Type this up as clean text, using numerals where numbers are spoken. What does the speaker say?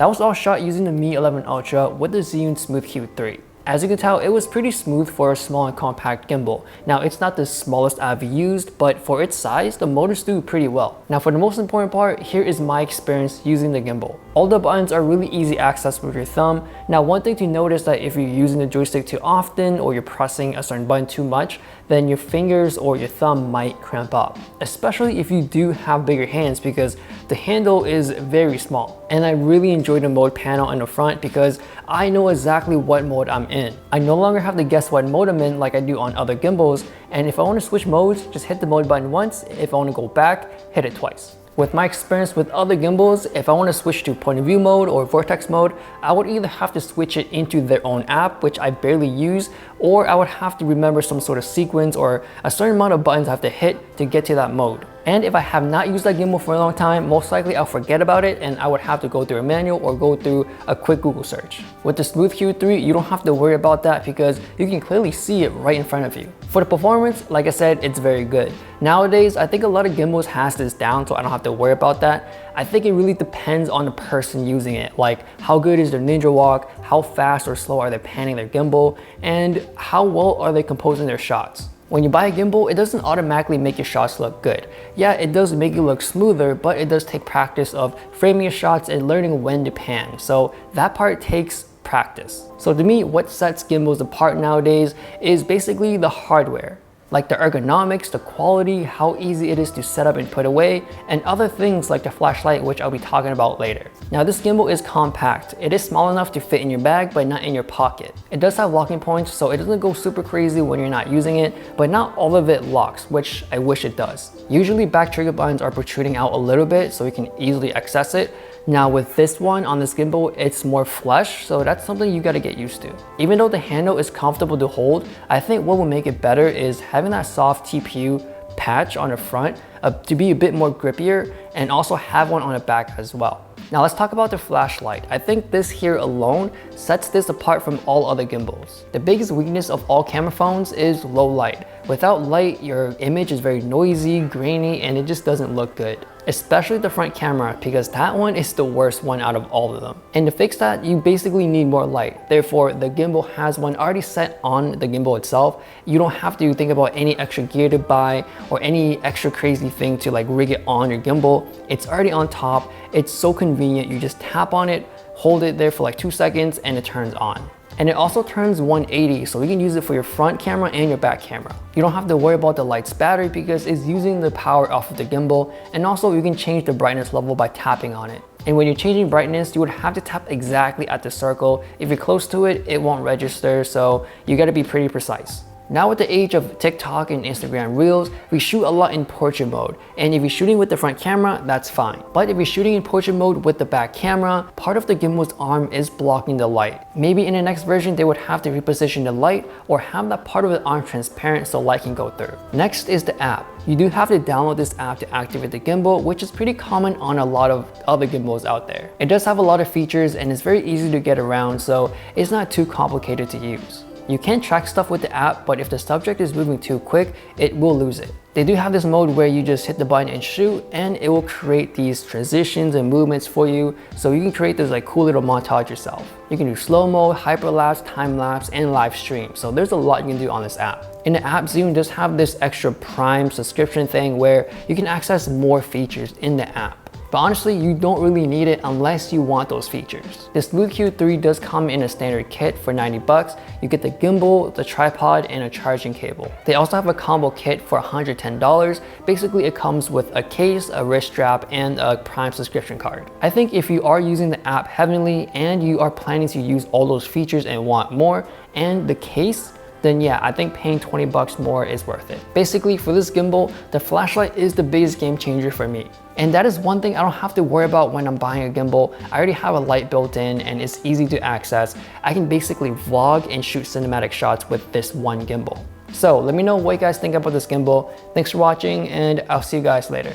That was all shot using the Mi 11 Ultra with the Zhiyun Smooth Q3. As you can tell, it was pretty smooth for a small and compact gimbal. Now, it's not the smallest I've used, but for its size, the motors do pretty well. Now, for the most important part, here is my experience using the gimbal. All the buttons are really easy access with your thumb. Now, one thing to notice that if you're using the joystick too often or you're pressing a certain button too much, then your fingers or your thumb might cramp up, especially if you do have bigger hands because the handle is very small. And I really enjoy the mode panel in the front because I know exactly what mode I'm in. I no longer have to guess what mode I'm in like I do on other gimbals, and if I want to switch modes, just hit the mode button once. If I want to go back, hit it twice. With my experience with other gimbals, if I want to switch to point of view mode or vortex mode, I would either have to switch it into their own app, which I barely use, or I would have to remember some sort of sequence or a certain amount of buttons I have to hit to get to that mode. And if I have not used that gimbal for a long time, most likely I'll forget about it and I would have to go through a manual or go through a quick Google search. With the Smooth Q3, you don't have to worry about that because you can clearly see it right in front of you. For the performance, like I said, it's very good. Nowadays, I think a lot of gimbals has this down, so I don't have to worry about that. I think it really depends on the person using it, like how good is their ninja walk, how fast or slow are they panning their gimbal, and how well are they composing their shots. When you buy a gimbal, it doesn't automatically make your shots look good. Yeah, it does make it look smoother, but it does take practice of framing your shots and learning when to pan. So that part takes practice. So to me, what sets gimbals apart nowadays is basically the hardware. Like the ergonomics, the quality, how easy it is to set up and put away, and other things like the flashlight, which I'll be talking about later. Now, this gimbal is compact. It is small enough to fit in your bag, but not in your pocket. It does have locking points, so it doesn't go super crazy when you're not using it, but not all of it locks, which I wish it does. Usually back trigger buttons are protruding out a little bit, so you can easily access it. Now with this one on this gimbal, it's more flush, so that's something you gotta get used to. Even though the handle is comfortable to hold, I think what will make it better is having that soft TPU patch on the front to be a bit more grippier, and also have one on the back as well. Now let's talk about the flashlight. I think this here alone sets this apart from all other gimbals. The biggest weakness of all camera phones is low light. Without light, your image is very noisy, grainy, and it just doesn't look good. Especially the front camera, because that one is the worst one out of all of them. And to fix that, you basically need more light. Therefore, the gimbal has one already set on the gimbal itself. You don't have to think about any extra gear to buy or any extra crazy thing to like rig it on your gimbal. It's already on top. It's so convenient. You just tap on it, hold it there for like 2 seconds, and it turns on. And it also turns 180, so you can use it for your front camera and your back camera. You don't have to worry about the light's battery because it's using the power off of the gimbal, and also you can change the brightness level by tapping on it. And when you're changing brightness, you would have to tap exactly at the circle. If you're close to it, it won't register, so you gotta be pretty precise. Now with the age of TikTok and Instagram Reels, we shoot a lot in portrait mode. And if you're shooting with the front camera, that's fine. But if you're shooting in portrait mode with the back camera, part of the gimbal's arm is blocking the light. Maybe in the next version, they would have to reposition the light or have that part of the arm transparent so light can go through. Next is the app. You do have to download this app to activate the gimbal, which is pretty common on a lot of other gimbals out there. It does have a lot of features and it's very easy to get around, so it's not too complicated to use. You can track stuff with the app, but if the subject is moving too quick, it will lose it. They do have this mode where you just hit the button and shoot, and it will create these transitions and movements for you, so you can create this like cool little montage yourself. You can do slow-mo, hyperlapse, time-lapse, and live stream, so there's a lot you can do on this app. In the app, Zhiyun does have this extra Prime subscription thing where you can access more features in the app. But honestly, you don't really need it unless you want those features. The Smooth Q3 does come in a standard kit for 90 bucks. You get the gimbal, the tripod, and a charging cable. They also have a combo kit for $110. Basically, it comes with a case, a wrist strap, and a Prime subscription card. I think if you are using the app heavily and you are planning to use all those features and want more, and the case, then yeah, I think paying 20 bucks more is worth it. Basically, for this gimbal, the flashlight is the biggest game changer for me. And that is one thing I don't have to worry about when I'm buying a gimbal. I already have a light built in and it's easy to access. I can basically vlog and shoot cinematic shots with this one gimbal. So let me know what you guys think about this gimbal. Thanks for watching and I'll see you guys later.